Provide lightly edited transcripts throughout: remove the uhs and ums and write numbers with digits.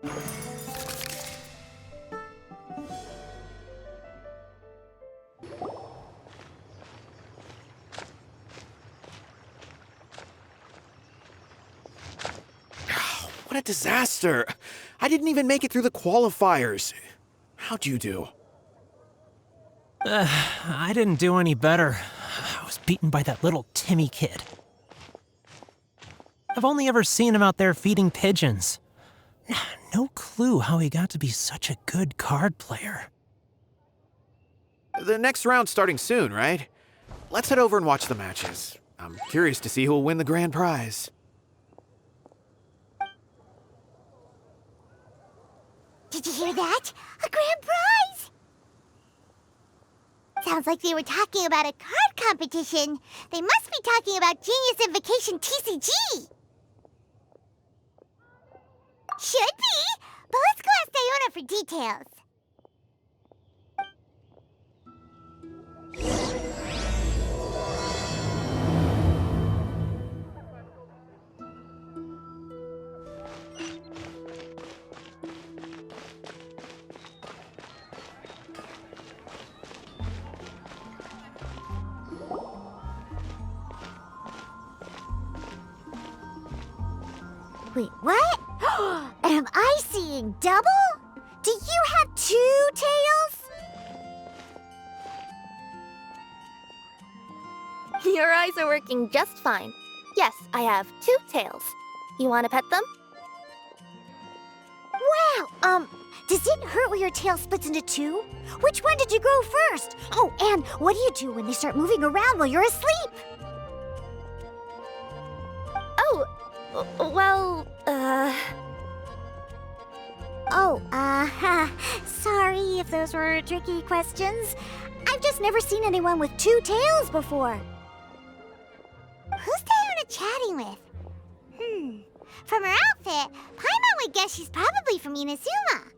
What a disaster! I didn't even make it through the qualifiers. How'd you do? I didn't do any better. I was beaten by that little Timmy kid. I've only ever seen him out there feeding pigeons. No clue how he got to be such a good card player. The next round's starting soon, right? Let's head over and watch the matches. I'm curious to see who'll win the grand prize. Did you hear that? A grand prize! Sounds like they were talking about a card competition. They must be talking about Genius Invocation TCG. Should be, but let's go ask Diona for details. Wait, what? Am I seeing double? Do you have 2 tails? Your eyes are working just fine. Yes, I have 2 tails. You want to pet them? Wow, does it hurt when your tail splits into 2? Which one did you grow first? Oh, and what do you do when they start moving around while you're asleep? Oh, well, sorry if those were tricky questions. I've just never seen anyone with 2 tails before. Who's Diona chatting with? From her outfit, Paimon would guess she's probably from Inazuma.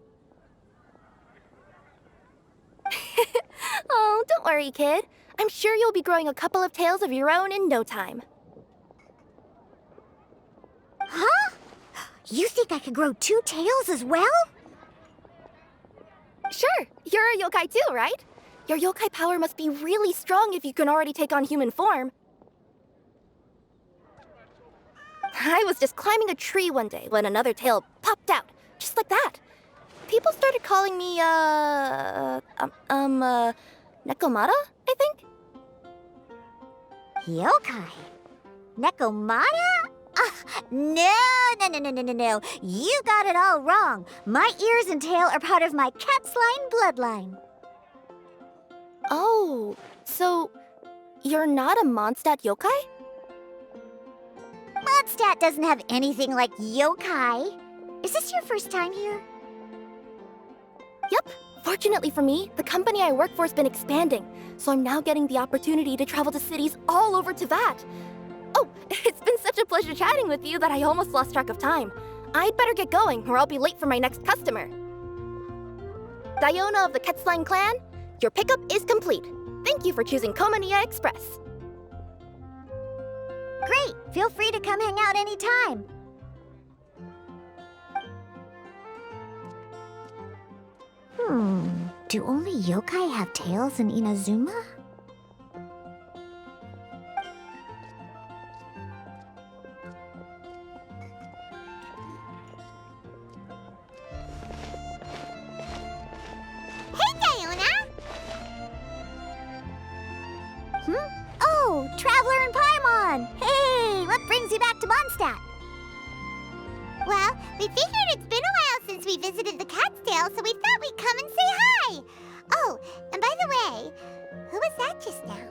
Oh, don't worry, kid. I'm sure you'll be growing a couple of tails of your own in no time. Huh? You think I could grow 2 tails as well? Sure, you're a yokai too, right? Your yokai power must be really strong if you can already take on human form. I was just climbing a tree one day when another tail popped out, just like that. People started calling me, Nekomata, I think? Yokai? Nekomata? No. You got it all wrong. My ears and tail are part of my cat's line bloodline. Oh, so you're not a Mondstadt yokai? Mondstadt doesn't have anything like yokai. Is this your first time here? Yep. Fortunately for me, the company I work for has been expanding, so I'm now getting the opportunity to travel to cities all over Teyvat. Oh, it's been such a pleasure chatting with you that I almost lost track of time. I'd better get going, or I'll be late for my next customer. Diona of the Quetzline clan, your pickup is complete. Thank you for choosing Komaniya Express. Great! Feel free to come hang out anytime. Do only yokai have tails in Inazuma? Hey, Diona! Oh, Traveler and Paimon! Hey, what brings you back to Mondstadt? Well, we figured it's been a while since we visited the Cat's-tail, so we thought we'd come and say hi. Oh, and by the way, who was that just now?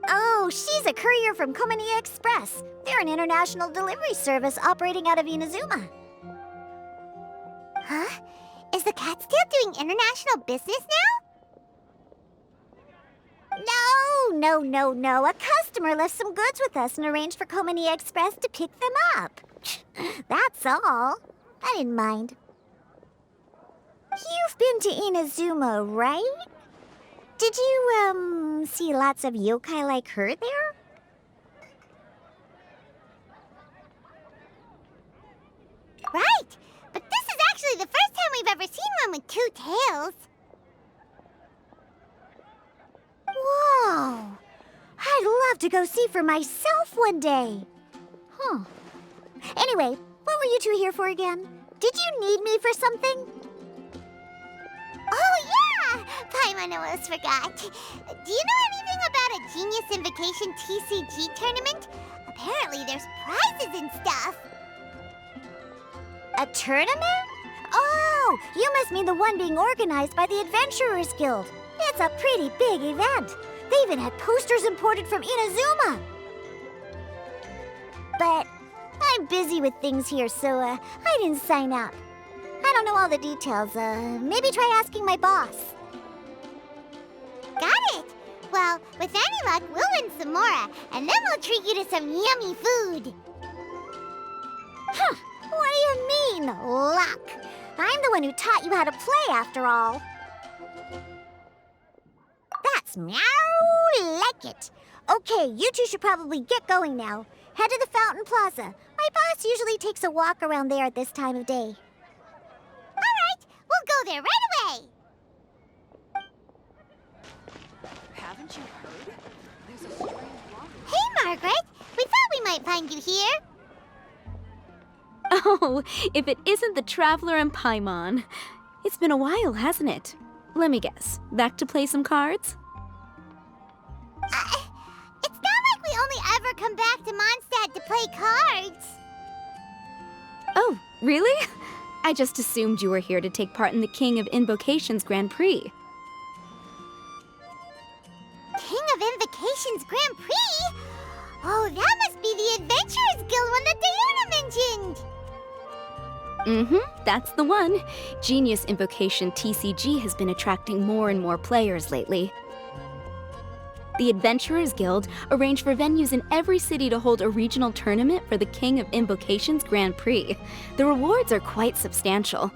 Oh, she's a courier from Komaniya Express. They're an international delivery service operating out of Inazuma. Huh? Is the Cat's-tail doing international business now? No. A customer left some goods with us and arranged for Komaniya Express to pick them up. That's all. I didn't mind. You've been to Inazuma, right? Did you, see lots of yokai like her there? Right! actually the first time we've ever seen one with two tails. Whoa! I'd love to go see for myself one day. Huh. Anyway, what were you two here for again? Did you need me for something? Oh, yeah! Paimon almost forgot. Do you know anything about a Genius Invocation TCG tournament? Apparently there's prizes and stuff. A tournament? Oh, you must mean the one being organized by the Adventurers Guild. It's a pretty big event. They even had posters imported from Inazuma. But I'm busy with things here, so I didn't sign up. I don't know all the details. Maybe try asking my boss. Got it! Well, with any luck, we'll win some more, and then we'll treat you to some yummy food. Huh, what do you mean, luck? I'm the one who taught you how to play, after all. That's meow like it. Okay, you two should probably get going now. Head to the Fountain Plaza. My boss usually takes a walk around there at this time of day. All right, we'll go there right away. Haven't you heard? There's a strange walk. Hey, Margaret. We thought we might find you here. Oh, if it isn't the Traveler and Paimon. It's been a while, hasn't it? Let me guess. Back to play some cards? It's not like we only ever come back to Mondstadt to play cards. Oh, really? I just assumed you were here to take part in the King of Invokations Grand Prix. King of Invocations Grand Prix? Oh, that must be the Adventurers Guild one that Diana mentioned. That's the one. Genius Invocation TCG has been attracting more and more players lately. The Adventurers Guild arranged for venues in every city to hold a regional tournament for the King of Invocations Grand Prix. The rewards are quite substantial.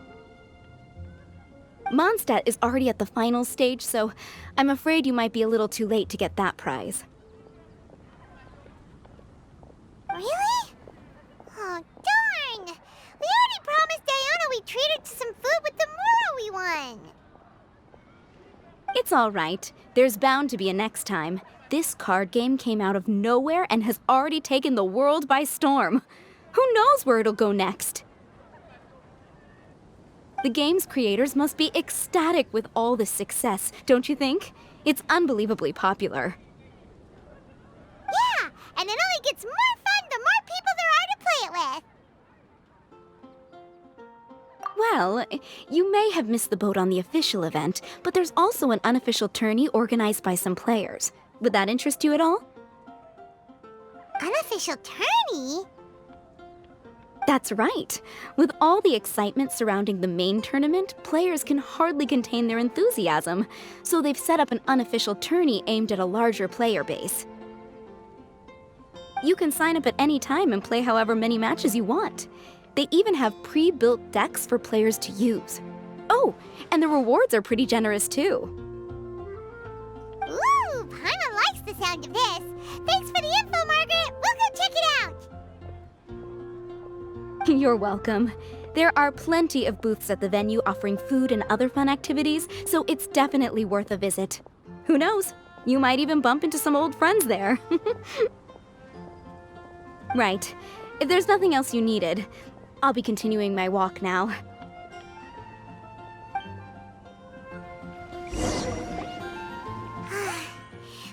Mondstadt is already at the final stage, so I'm afraid you might be a little too late to get that prize. Really? Oh, darn! We already promised Diana we'd treat her to some food with the Moro we won. It's all right. There's bound to be a next time. This card game came out of nowhere and has already taken the world by storm. Who knows where it'll go next? The game's creators must be ecstatic with all this success, don't you think? It's unbelievably popular. Yeah, and it only gets more fun the more people there are to play it with. Well, you may have missed the boat on the official event, but there's also an unofficial tourney organized by some players. Would that interest you at all? Unofficial tourney? That's right. With all the excitement surrounding the main tournament, players can hardly contain their enthusiasm, so they've set up an unofficial tourney aimed at a larger player base. You can sign up at any time and play however many matches you want. They even have pre-built decks for players to use. Oh, and the rewards are pretty generous too. Ooh, Paimon likes the sound of this. Thanks for the info, Margaret. We'll go check it out. You're welcome. There are plenty of booths at the venue offering food and other fun activities, so it's definitely worth a visit. Who knows? You might even bump into some old friends there. Right. If there's nothing else you needed, I'll be continuing my walk now.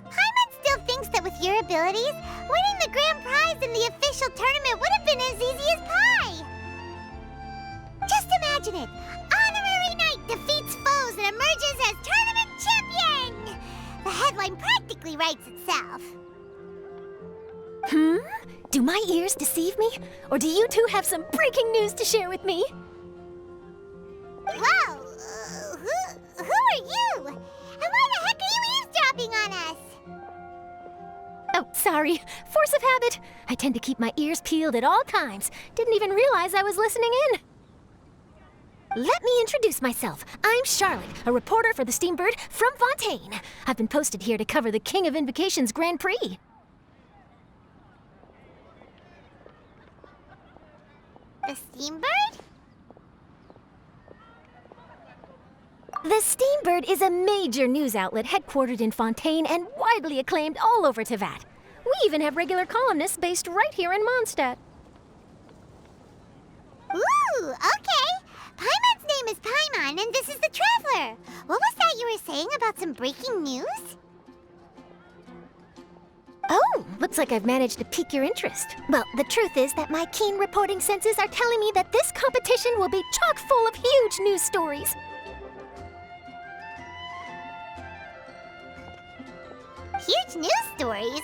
Paimon still thinks that with your abilities, winning the grand prize in the official tournament would have been as easy as pie. Just imagine it. Honorary Knight defeats foes and emerges as tournament champion. The headline practically writes itself. Do my ears deceive me? Or do you two have some breaking news to share with me? Whoa! Who are you? And why the heck are you eavesdropping on us? Oh, sorry. Force of habit. I tend to keep my ears peeled at all times. Didn't even realize I was listening in. Let me introduce myself. I'm Charlotte, a reporter for the Steambird from Fontaine. I've been posted here to cover the King of Invocations Grand Prix. The Steambird? The Steambird is a major news outlet headquartered in Fontaine and widely acclaimed all over Teyvat. We even have regular columnists based right here in Mondstadt. Ooh, okay. Paimon's name is Paimon, and this is the Traveler. What was that you were saying about some breaking news? Oh, looks like I've managed to pique your interest. Well, the truth is that my keen reporting senses are telling me that this competition will be chock full of huge news stories. Huge news stories?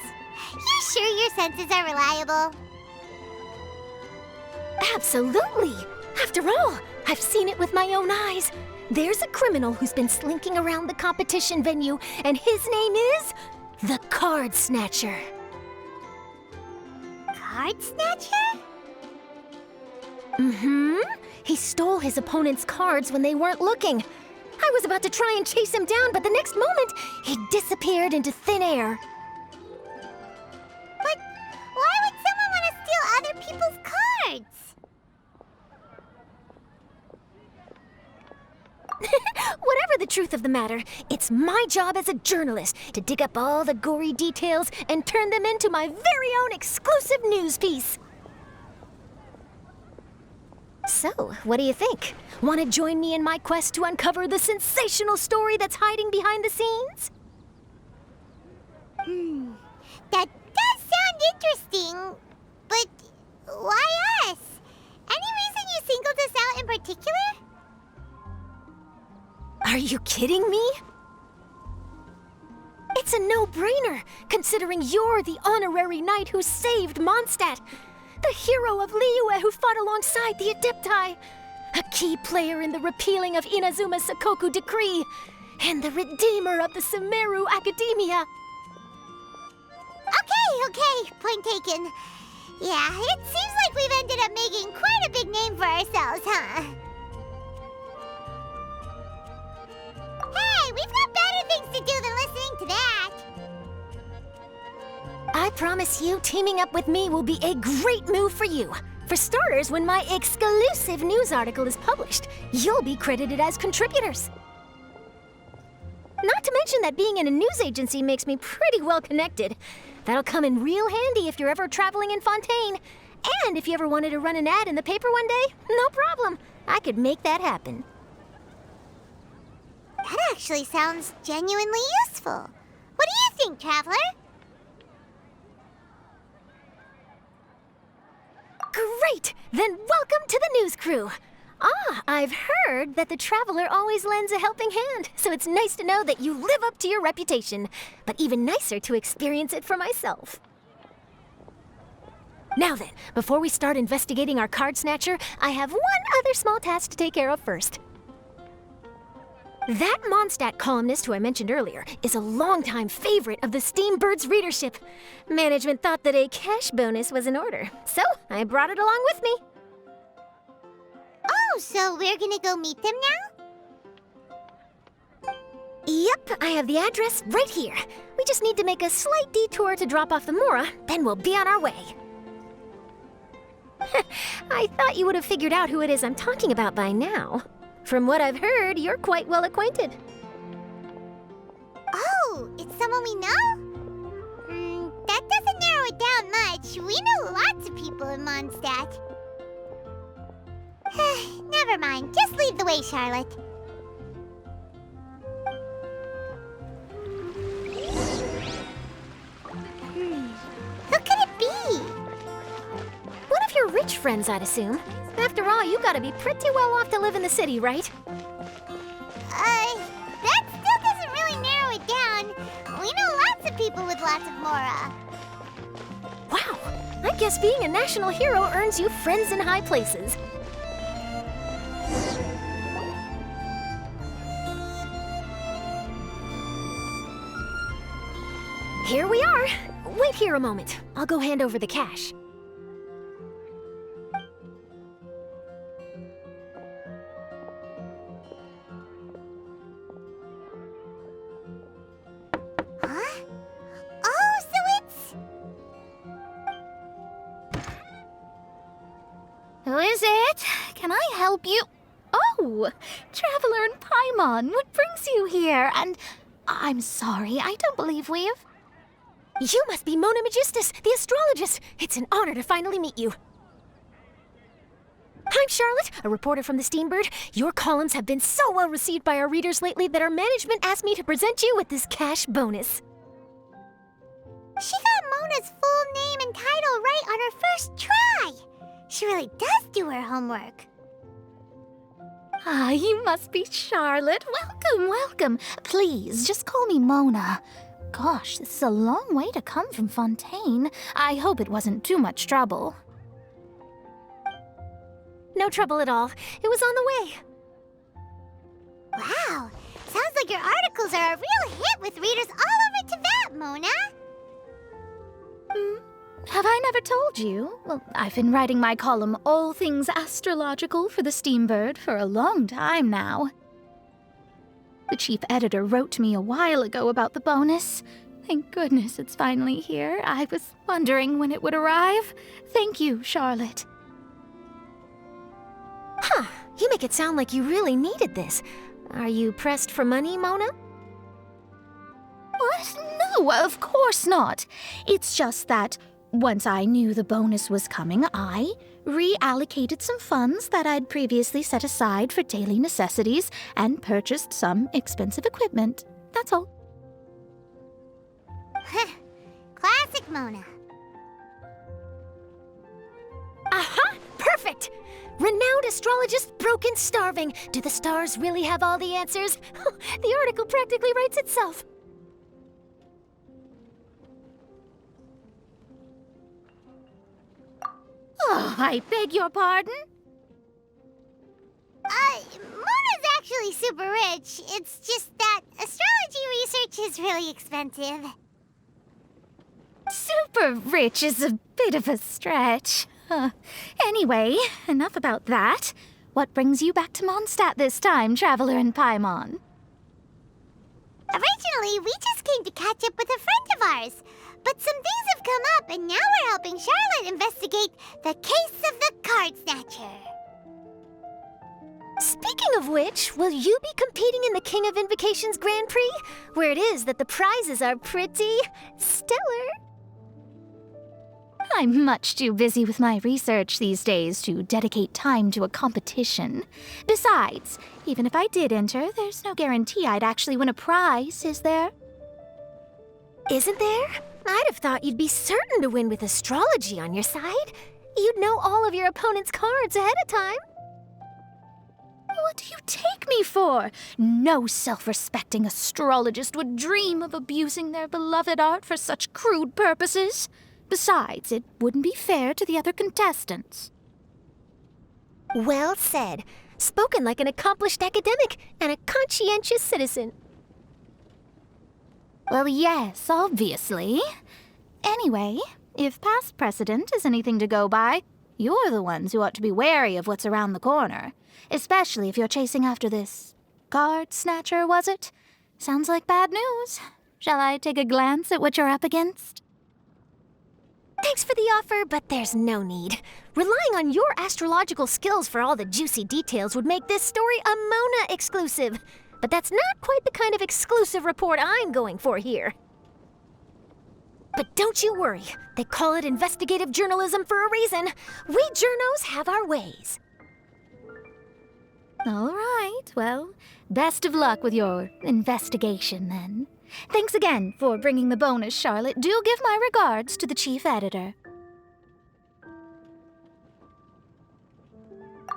You sure your senses are reliable? Absolutely! After all, I've seen it with my own eyes. There's a criminal who's been slinking around the competition venue, and his name is the Card Snatcher. Card Snatcher? Mm-hmm. He stole his opponent's cards when they weren't looking. I was about to try and chase him down, but the next moment, he disappeared into thin air. But why would someone want to steal other people's cards? Whatever the truth of the matter, it's my job as a journalist to dig up all the gory details and turn them into my very own exclusive news piece. So, what do you think? Want to join me in my quest to uncover the sensational story that's hiding behind the scenes? That does sound interesting, but why us? Any reason you singled us out in particular? Are you kidding me? It's a no-brainer, considering you're the honorary knight who saved Mondstadt, the hero of Liyue who fought alongside the Adepti, a key player in the repealing of Inazuma's Sakoku Decree, and the redeemer of the Sumeru Academia. Okay, point taken. Yeah, it seems like we've ended up making quite a big name for ourselves, huh? Hey, we've got better things to do than listening to that. I promise you, teaming up with me will be a great move for you. For starters, when my exclusive news article is published, you'll be credited as contributors. Not to mention that being in a news agency makes me pretty well connected. That'll come in real handy if you're ever traveling in Fontaine. And if you ever wanted to run an ad in the paper one day, no problem. I could make that happen. That actually sounds genuinely useful. What do you think, Traveler? Great! Then welcome to the news crew. Ah, I've heard that the Traveler always lends a helping hand, so it's nice to know that you live up to your reputation, but even nicer to experience it for myself. Now then, before we start investigating our card snatcher, I have one other small task to take care of first. That Mondstadt columnist who I mentioned earlier is a longtime favorite of the Steambird's readership. Management thought that a cash bonus was in order, so I brought it along with me. Oh, so we're gonna go meet them now? Yep, I have the address right here. We just need to make a slight detour to drop off the Mora, then we'll be on our way. I thought you would have figured out who it is I'm talking about by now. From what I've heard, you're quite well acquainted. Oh, it's someone we know? That doesn't narrow it down much. We know lots of people in Mondstadt. Never mind. Just lead the way, Charlotte. Who could it be? One of your rich friends, I'd assume. After all, you gotta be pretty well off to live in the city, right? That still doesn't really narrow it down. We know lots of people with lots of Mora. Wow, I guess being a national hero earns you friends in high places. Here we are. Wait here a moment. I'll go hand over the cash. Huh? Oh, so it's... Who is it? Can I help you? Oh, Oh, Traveler and Paimon, what brings you here? And I'm sorry, I don't believe we've... You must be Mona Magistus, the astrologist. It's an honor to finally meet you. I'm Charlotte, a reporter from the Steambird. Your columns have been so well received by our readers lately that our management asked me to present you with this cash bonus. She got Mona's full name and title right on her first try. She really does do her homework. Ah, you must be Charlotte. Welcome, welcome. Please, just call me Mona. Gosh, this is a long way to come from Fontaine. I hope it wasn't too much trouble. No trouble at all. It was on the way. Wow, sounds like your articles are a real hit with readers all over Teyvat, Mona. Have I never told you? Well, I've been writing my column All Things Astrological for the Steambird for a long time now. The chief editor wrote to me a while ago about the bonus. Thank goodness it's finally here. I was wondering when it would arrive. Thank you, Charlotte. Huh, you make it sound like you really needed this. Are you pressed for money, Mona? What? No, of course not. It's just that once I knew the bonus was coming, I reallocated some funds that I'd previously set aside for daily necessities and purchased some expensive equipment. That's all. Classic Mona. Aha! Perfect! Renowned astrologist Broken Starving. Do the stars really have all the answers? The article practically writes itself. Oh, I beg your pardon? Mona's actually super rich. It's just that astrology research is really expensive. Super rich is a bit of a stretch. Anyway, enough about that. What brings you back to Mondstadt this time, Traveler and Paimon? Originally, we just came to catch up with a friend of ours. But some things have come up, and now we're helping Charlotte investigate the case of the Card Snatcher. Speaking of which, will you be competing in the King of Invokations Grand Prix? Where it is that the prizes are pretty stellar. I'm much too busy with my research these days to dedicate time to a competition. Besides, even if I did enter, there's no guarantee I'd actually win a prize, is there? Isn't there? I'd have thought you'd be certain to win with astrology on your side. You'd know all of your opponent's cards ahead of time. What do you take me for? No self-respecting astrologist would dream of abusing their beloved art for such crude purposes. Besides, it wouldn't be fair to the other contestants. Well said. Spoken like an accomplished academic and a conscientious citizen. Well, yes, obviously. Anyway, if past precedent is anything to go by, you're the ones who ought to be wary of what's around the corner. Especially if you're chasing after this card snatcher, was it? Sounds like bad news. Shall I take a glance at what you're up against? Thanks for the offer, but there's no need. Relying on your astrological skills for all the juicy details would make this story a Mona exclusive. But that's not quite the kind of exclusive report I'm going for here. But don't you worry. They call it investigative journalism for a reason. We journos have our ways. All right, well, best of luck with your investigation, then. Thanks again for bringing the bonus, Charlotte. Do give my regards to the chief editor.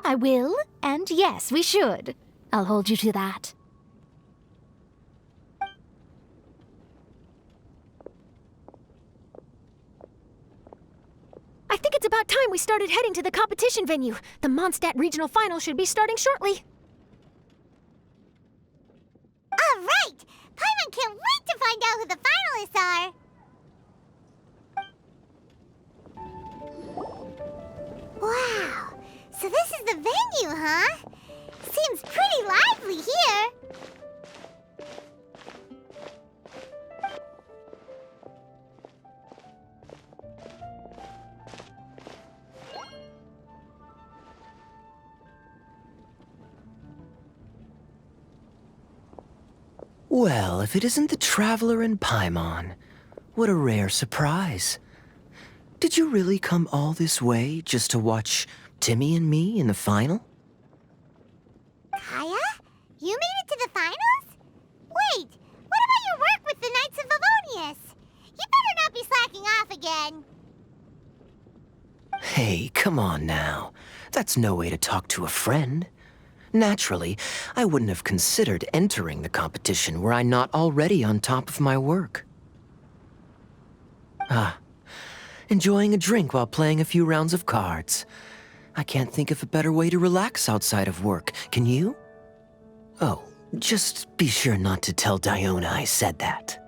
I will, and yes, we should. I'll hold you to that. I think it's about time we started heading to the competition venue. The Mondstadt Regional Final should be starting shortly. All right! Paimon can't wait to find out who the finalists are! Wow! So this is the venue, huh? Seems pretty lively here. Well, if it isn't the Traveler and Paimon, what a rare surprise. Did you really come all this way just to watch Timmy and me in the final? Kaya? You made it to the finals? Wait, what about your work with the Knights of Livonius? You better not be slacking off again. Hey, come on now. That's no way to talk to a friend. Naturally, I wouldn't have considered entering the competition were I not already on top of my work. Enjoying a drink while playing a few rounds of cards. I can't think of a better way to relax outside of work, can you? Oh, just be sure not to tell Diona I said that.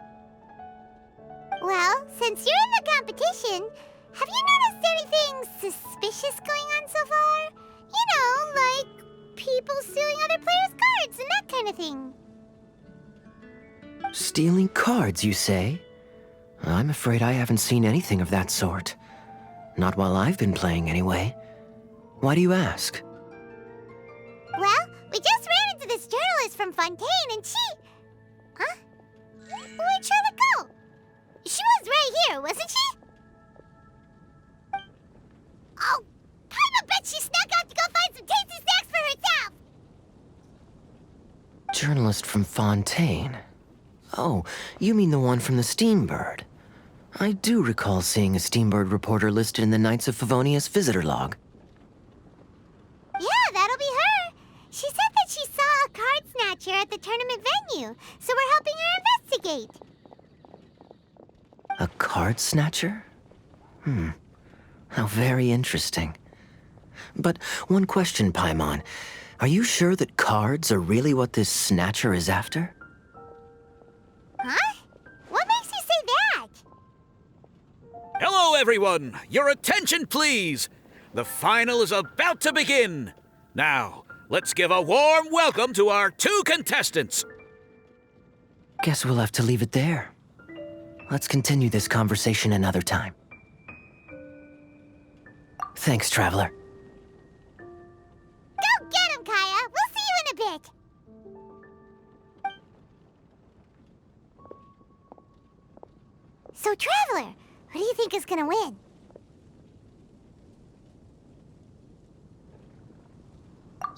Well, since you're in the competition, have you noticed anything suspicious going on so far? You know, like people stealing other players' cards and that kind of thing. Stealing cards, you say? I'm afraid I haven't seen anything of that sort. Not while I've been playing, anyway. Why do you ask? Well, we just ran into this journalist from Fontaine and she... Huh? Where'd Charlotte go? She was right here, wasn't she? Oh, I bet she snuck out to go find some tasty snacks for herself! Journalist from Fontaine. Oh, you mean the one from the Steambird. I do recall seeing a Steambird reporter listed in the Knights of Favonius visitor log. Yeah, that'll be her. She said that she saw a card snatcher at the tournament venue, so we're helping her investigate. A card snatcher? How very interesting. But one question, Paimon. Are you sure that cards are really what this snatcher is after? Huh? What makes you say that? Hello, everyone! Your attention, please! The final is about to begin! Now, let's give a warm welcome to our 2 contestants! Guess we'll have to leave it there. Let's continue this conversation another time. Thanks, Traveler. Go get him, Kaya! We'll see you in a bit! So, Traveler, who do you think is gonna win?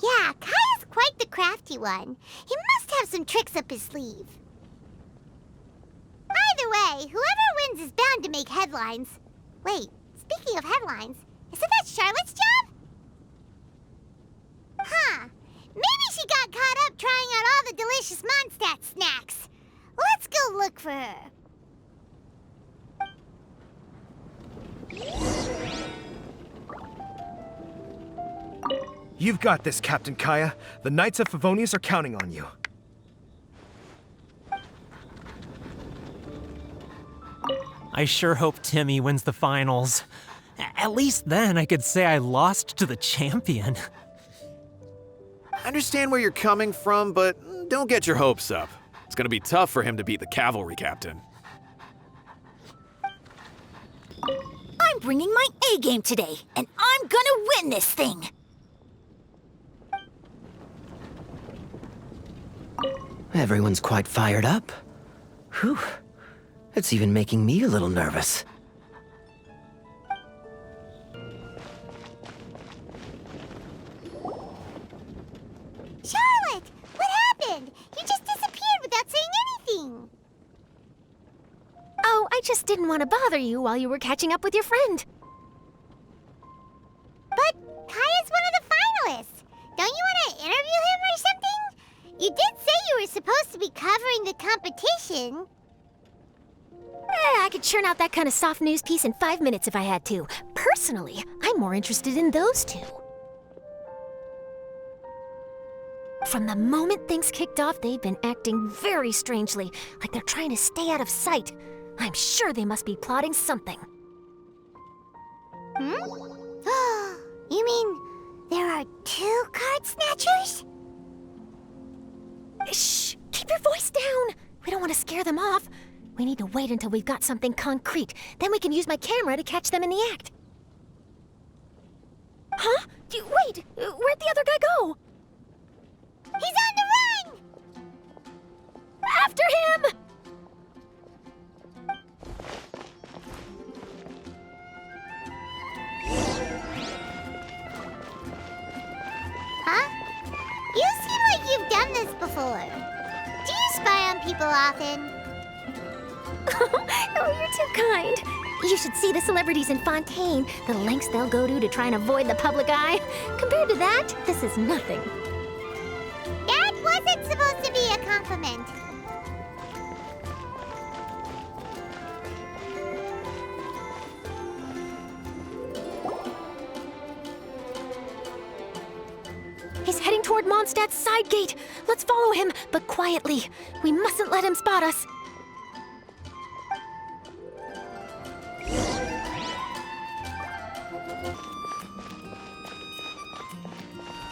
Yeah, Kaya's quite the crafty one. He must have some tricks up his sleeve. Either way, whoever wins is bound to make headlines. Wait, speaking of headlines, isn't that Charlotte's job? Huh. Maybe she got caught up trying out all the delicious Mondstadt snacks. Let's go look for her. You've got this, Captain Kaya. The Knights of Favonius are counting on you. I sure hope Timmy wins the finals. At least then I could say I lost to the champion. I understand where you're coming from, but don't get your hopes up. It's gonna be tough for him to beat the cavalry captain. I'm bringing my A game today, and I'm gonna win this thing. Everyone's quite fired up. Whew. It's even making me a little nervous. Charlotte, what happened? You just disappeared without saying anything. Oh, I just didn't want to bother you while you were catching up with your friend. But Kaya's one of the finalists. Don't you want to interview him or something? You did say you were supposed to be covering the competition. I could churn out that kind of soft news piece in 5 minutes if I had to. Personally, I'm more interested in those 2. From the moment things kicked off, they've been acting very strangely, like they're trying to stay out of sight. I'm sure they must be plotting something. You mean there are 2 card snatchers? Shh! Keep your voice down! We don't want to scare them off. We need to wait until we've got something concrete. Then we can use my camera to catch them in the act. Huh? Wait! Where'd the other guy go? He's on the run! After before. Do you spy on people often? Oh, you're too kind. You should see the celebrities in Fontaine, the lengths they'll go to try and avoid the public eye. Compared to that, this is nothing. That wasn't supposed to be a compliment. He's heading toward Mondstadt's side gate. Let's follow him, but quietly. We mustn't let him spot us.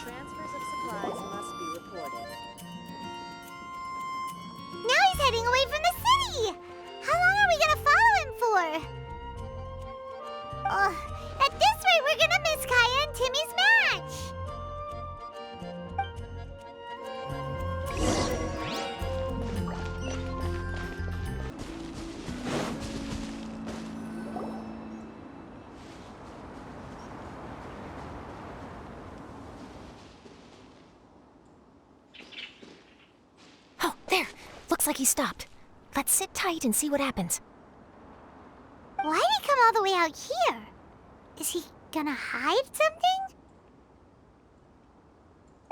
Transfers of supplies must be reported. Now he's heading away from the city! How long are we gonna follow him for? At this rate, we're gonna miss Kaya and Timmy's match! Oh, there. Looks like he stopped. Let's sit tight and see what happens. Why'd he come all the way out here? Is he gonna hide something?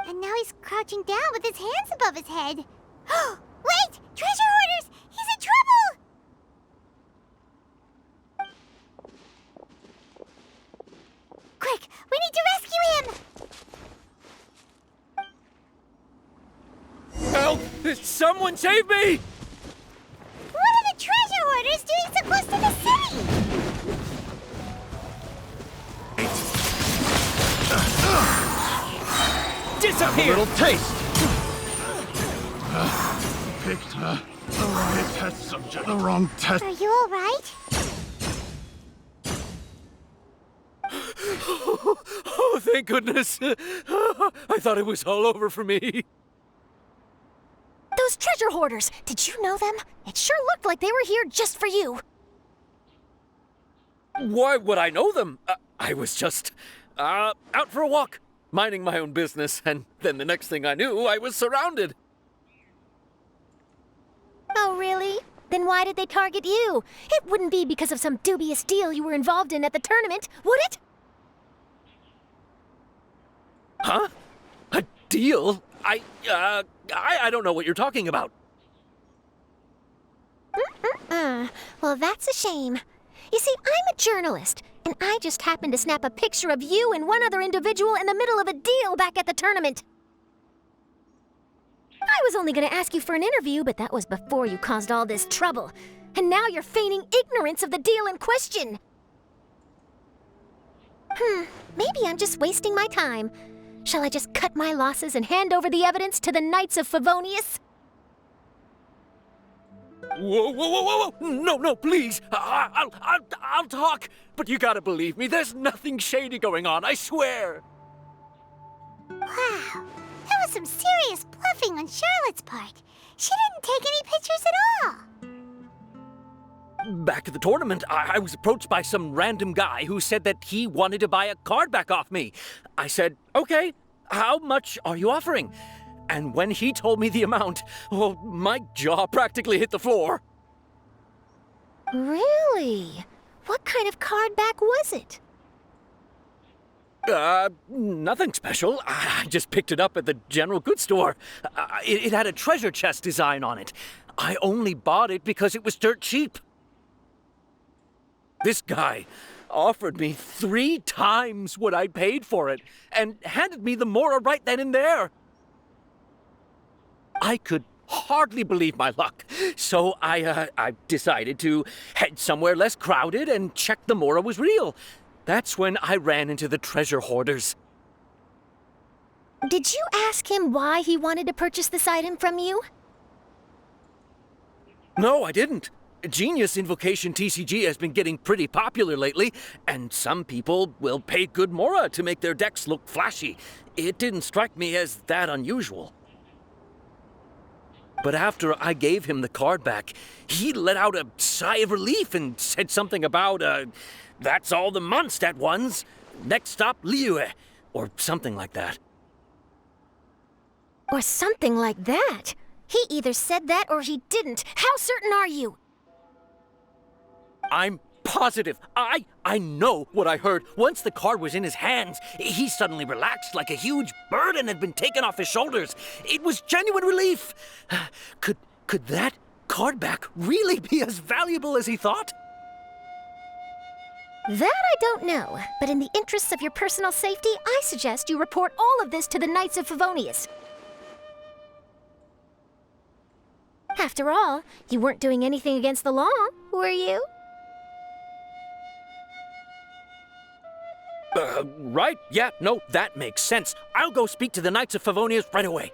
And now he's crouching down with his hands above his head. Wait! Treasure hoarders! He's in trouble! Quick! We need to rescue him! Help! Someone save me! What are the treasure hoarders doing so close to the city? Disappear! Little taste. Picked the wrong test subject. The wrong test. Are you alright? Oh, thank goodness. I thought it was all over for me. Those treasure hoarders, did you know them? It sure looked like they were here just for you. Why would I know them? I was just out for a walk, minding my own business, and then the next thing I knew, I was surrounded. Oh, really? Then why did they target you? It wouldn't be because of some dubious deal you were involved in at the tournament, would it? Huh? A deal? I don't know what you're talking about. Well, that's a shame. You see, I'm a journalist, and I just happened to snap a picture of you and one other individual in the middle of a deal back at the tournament. I was only going to ask you for an interview, but that was before you caused all this trouble. And now you're feigning ignorance of the deal in question. Maybe I'm just wasting my time. Shall I just cut my losses and hand over the evidence to the Knights of Favonius? Whoa, whoa, whoa, whoa, whoa! No, please! I'll talk! But you gotta believe me, there's nothing shady going on, I swear! Wow, that was some serious bluffing on Charlotte's part. She didn't take any pictures at all. Back at the tournament, I was approached by some random guy who said that he wanted to buy a card back off me. I said, okay, how much are you offering? And when he told me the amount, oh, my jaw practically hit the floor. Really? What kind of card back was it? Nothing special. I just picked it up at the general goods store. It had a treasure chest design on it. I only bought it because it was dirt cheap. This guy offered me 3 times what I paid for it and handed me the Mora right then and there. I could hardly believe my luck, so I decided to head somewhere less crowded and check the Mora was real. That's when I ran into the treasure hoarders. Did you ask him why he wanted to purchase this item from you? No, I didn't. Genius Invocation TCG has been getting pretty popular lately, and some people will pay good Mora to make their decks look flashy. It didn't strike me as that unusual. But after I gave him the card back, he let out a sigh of relief and said something about, that's all the Mondstadt ones. Next stop, Liyue, or something like that. Or something like that. He either said that or he didn't. How certain are you? I'm positive. I know what I heard. Once the card was in his hands, he suddenly relaxed like a huge burden had been taken off his shoulders. It was genuine relief. Could that card back really be as valuable as he thought? That I don't know, but in the interests of your personal safety, I suggest you report all of this to the Knights of Favonius. After all, you weren't doing anything against the law, were you? Right? Yeah, no, that makes sense. I'll go speak to the Knights of Favonius right away.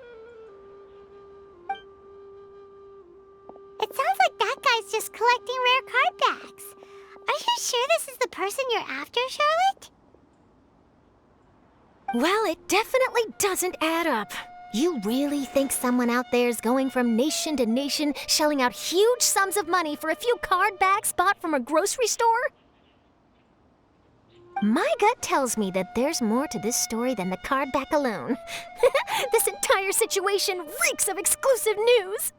It sounds like that guy's just collecting rare card backs. Are you sure this is the person you're after, Charlotte? Well, it definitely doesn't add up. You really think someone out there is going from nation to nation, shelling out huge sums of money for a few card backs bought from a grocery store? My gut tells me that there's more to this story than the card back alone. This entire situation reeks of exclusive news!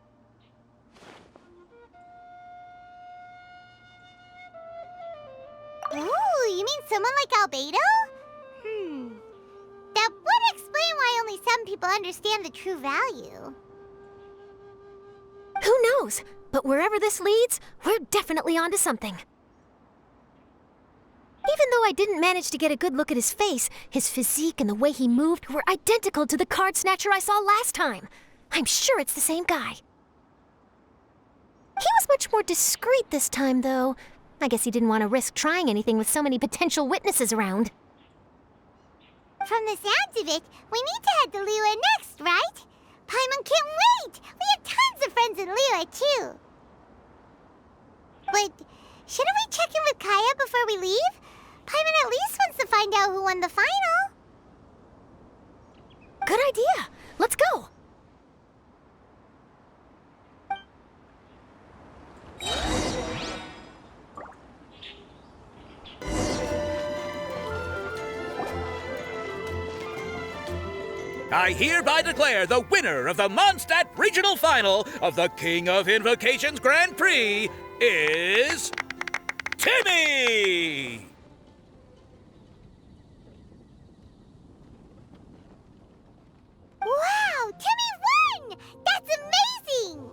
Ooh, you mean someone like Albedo? That would explain why only some people understand the true value. Who knows? But wherever this leads, we're definitely onto something. Even though I didn't manage to get a good look at his face, his physique and the way he moved were identical to the card snatcher I saw last time. I'm sure it's the same guy. He was much more discreet this time, though. I guess he didn't want to risk trying anything with so many potential witnesses around. From the sounds of it, we need to head to Liyue next, right? Paimon can't wait! We have tons of friends in Liyue, too. But shouldn't we check in with Kaya before we leave? Paimon at least wants to find out who won the final. Good idea. Let's go. I hereby declare the winner of the Mondstadt Regional Final of the King of Invocations Grand Prix is Timmy! Wow, Timmy won! That's amazing!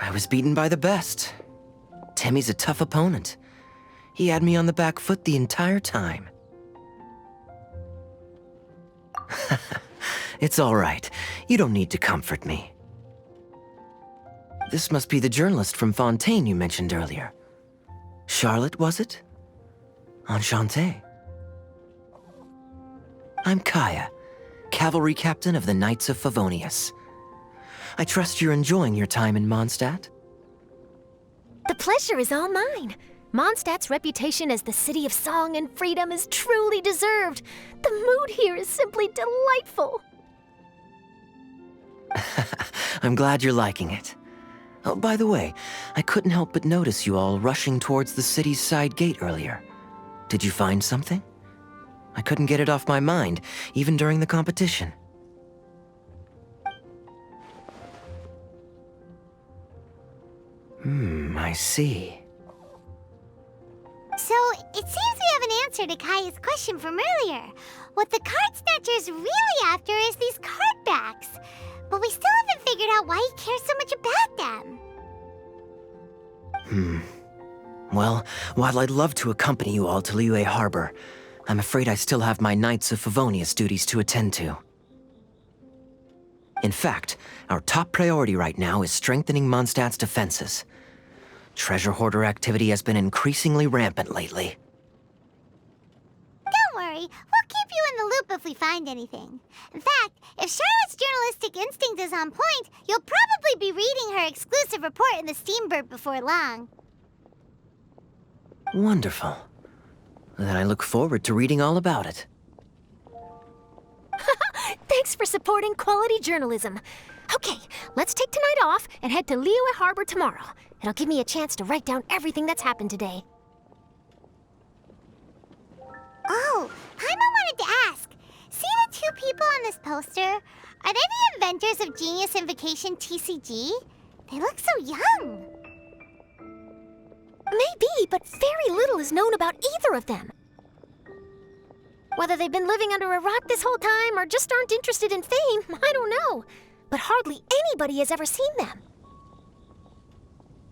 I was beaten by the best. Timmy's a tough opponent. He had me on the back foot the entire time. It's all right. You don't need to comfort me. This must be the journalist from Fontaine you mentioned earlier. Charlotte, was it? Enchanté. I'm Kaya, cavalry captain of the Knights of Favonius. I trust you're enjoying your time in Mondstadt? The pleasure is all mine. Mondstadt's reputation as the city of song and freedom is truly deserved. The mood here is simply delightful. I'm glad you're liking it. Oh, by the way, I couldn't help but notice you all rushing towards the city's side gate earlier. Did you find something? I couldn't get it off my mind, even during the competition. I see. So, it seems we have an answer to Kaya's question from earlier. What the card snatcher's really after is these card backs. But we still haven't figured out why he cares so much about them. Well, while I'd love to accompany you all to Liyue Harbor, I'm afraid I still have my Knights of Favonius duties to attend to. In fact, our top priority right now is strengthening Mondstadt's defenses. Treasure hoarder activity has been increasingly rampant lately. Don't worry, we'll keep you in the loop if we find anything. In fact, if Charlotte's journalistic instinct is on point, you'll probably be reading her exclusive report in the Steambird before long. Wonderful. Then I look forward to reading all about it. Thanks for supporting quality journalism. Okay, let's take tonight off and head to Liyue Harbor tomorrow. It'll give me a chance to write down everything that's happened today. Oh, this poster, are they the inventors of Genius Invocation TCG? They look so young. Maybe, but very little is known about either of them. Whether they've been living under a rock this whole time or just aren't interested in fame, I don't know. But hardly anybody has ever seen them.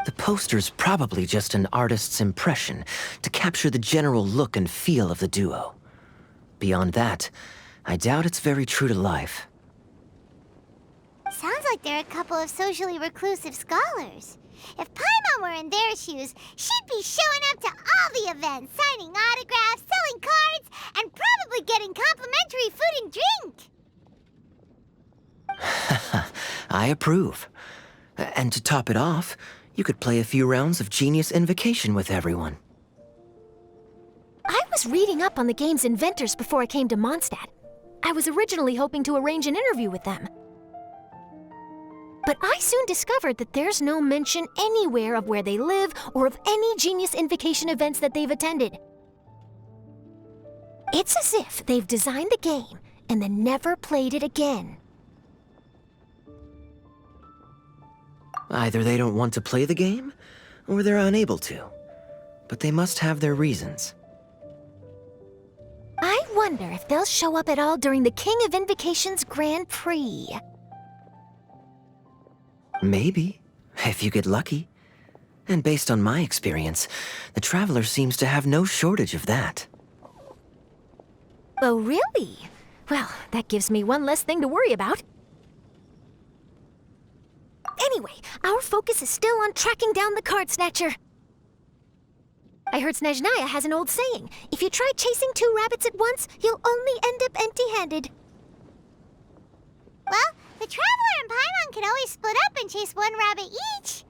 The poster's probably just an artist's impression to capture the general look and feel of the duo. Beyond that, I doubt it's very true to life. Sounds like they're a couple of socially reclusive scholars. If Paimon were in their shoes, she'd be showing up to all the events, signing autographs, selling cards, and probably getting complimentary food and drink. I approve. And to top it off, you could play a few rounds of Genius Invocation with everyone. I was reading up on the game's inventors before I came to Mondstadt. I was originally hoping to arrange an interview with them. But I soon discovered that there's no mention anywhere of where they live or of any Genius Invocation events that they've attended. It's as if they've designed the game and then never played it again. Either they don't want to play the game, or they're unable to. But they must have their reasons. I wonder if they'll show up at all during the King of Invocations Grand Prix. Maybe, if you get lucky. And based on my experience, the Traveler seems to have no shortage of that. Oh, really? Well, that gives me one less thing to worry about. Anyway, our focus is still on tracking down the card snatcher. I heard Snezhnaya has an old saying, if you try chasing 2 rabbits at once, you'll only end up empty-handed. Well, the Traveler and Paimon can always split up and chase 1 rabbit each.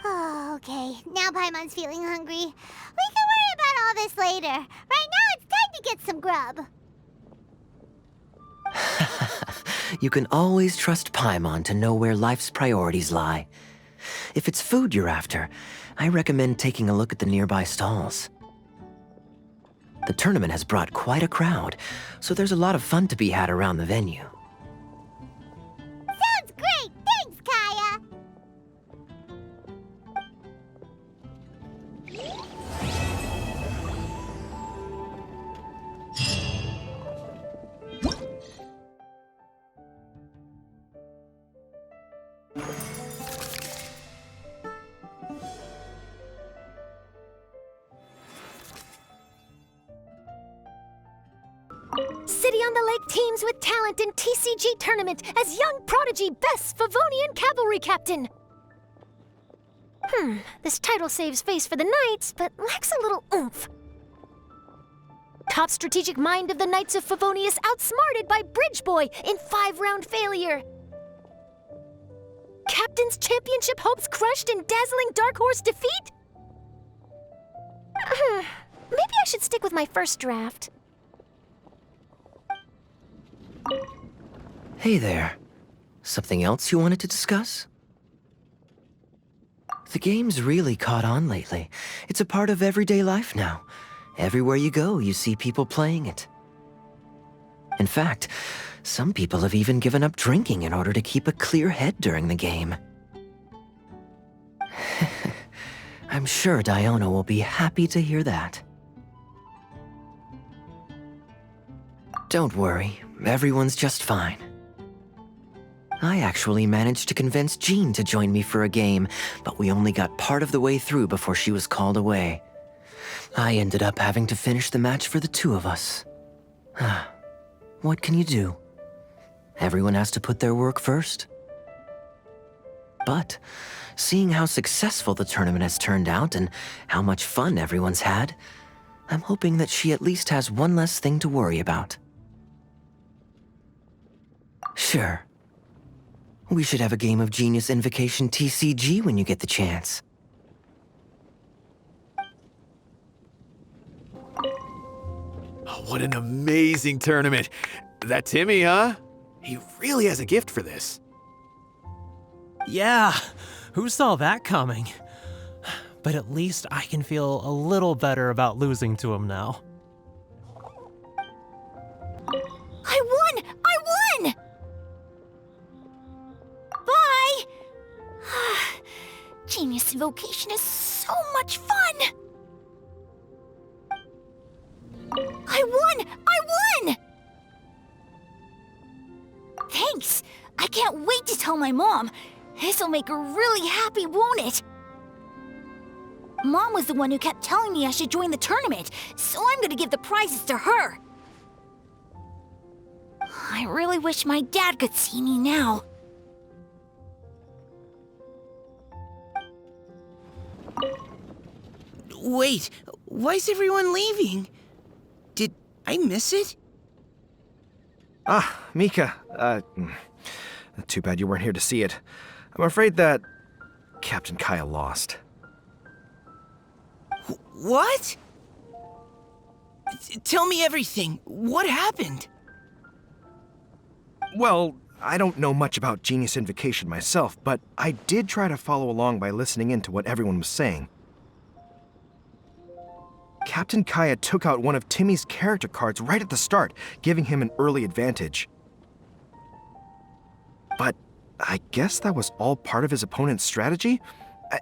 Oh, okay. Now Paimon's feeling hungry. We can worry about all this later. Right now, it's time to get some grub. You can always trust Paimon to know where life's priorities lie. If it's food you're after, I recommend taking a look at the nearby stalls. The tournament has brought quite a crowd, so there's a lot of fun to be had around the venue. Sounds great! Thanks, Kaya! City on the Lake teams with talent in TCG tournament as young prodigy best Favonian cavalry captain. This title saves face for the Knights, but lacks a little oomph. Top strategic mind of the Knights of Favonius outsmarted by Bridge Boy in 5-round failure. Captain's championship hopes crushed in dazzling Dark Horse defeat? Maybe I should stick with my first draft. Hey there. Something else you wanted to discuss? The game's really caught on lately. It's a part of everyday life now. Everywhere you go, you see people playing it. In fact, some people have even given up drinking in order to keep a clear head during the game. I'm sure Diona will be happy to hear that. Don't worry, everyone's just fine. I actually managed to convince Jean to join me for a game, but we only got part of the way through before she was called away. I ended up having to finish the match for the 2 of us. What can you do? Everyone has to put their work first. But, seeing how successful the tournament has turned out and how much fun everyone's had, I'm hoping that she at least has one less thing to worry about. Sure. We should have a game of Genius Invocation TCG when you get the chance. Oh, what an amazing tournament. That Timmy, huh? He really has a gift for this. Yeah, who saw that coming? But at least I can feel a little better about losing to him now. I Genius Invocation is so much fun! I won! I won! Thanks! I can't wait to tell my mom. This'll make her really happy, won't it? Mom was the one who kept telling me I should join the tournament, so I'm gonna give the prizes to her. I really wish my dad could see me now. Wait, why is everyone leaving? Did I miss it? Ah, Mika. Too bad you weren't here to see it. I'm afraid that Captain Kaya lost. What? Tell me everything. What happened? Well, I don't know much about Genius Invocation myself, but I did try to follow along by listening in to what everyone was saying. Captain Kaya took out one of Timmy's character cards right at the start, giving him an early advantage. But I guess that was all part of his opponent's strategy?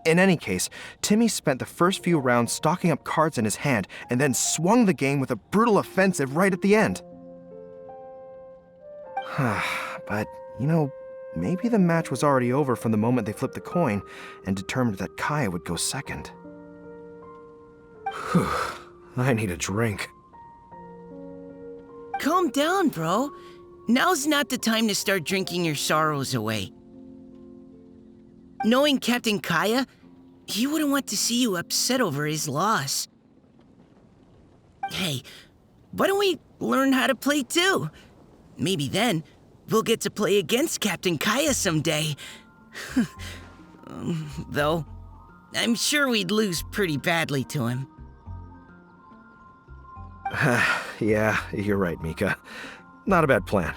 In any case, Timmy spent the first few rounds stocking up cards in his hand and then swung the game with a brutal offensive right at the end. But, you know, maybe the match was already over from the moment they flipped the coin and determined that Kaya would go second. Whew, I need a drink. Calm down, bro. Now's not the time to start drinking your sorrows away. Knowing Captain Kaya, he wouldn't want to see you upset over his loss. Hey, why don't we learn how to play too? Maybe then, we'll get to play against Captain Kaya someday. Though, I'm sure we'd lose pretty badly to him. Yeah, you're right, Mika. Not a bad plan.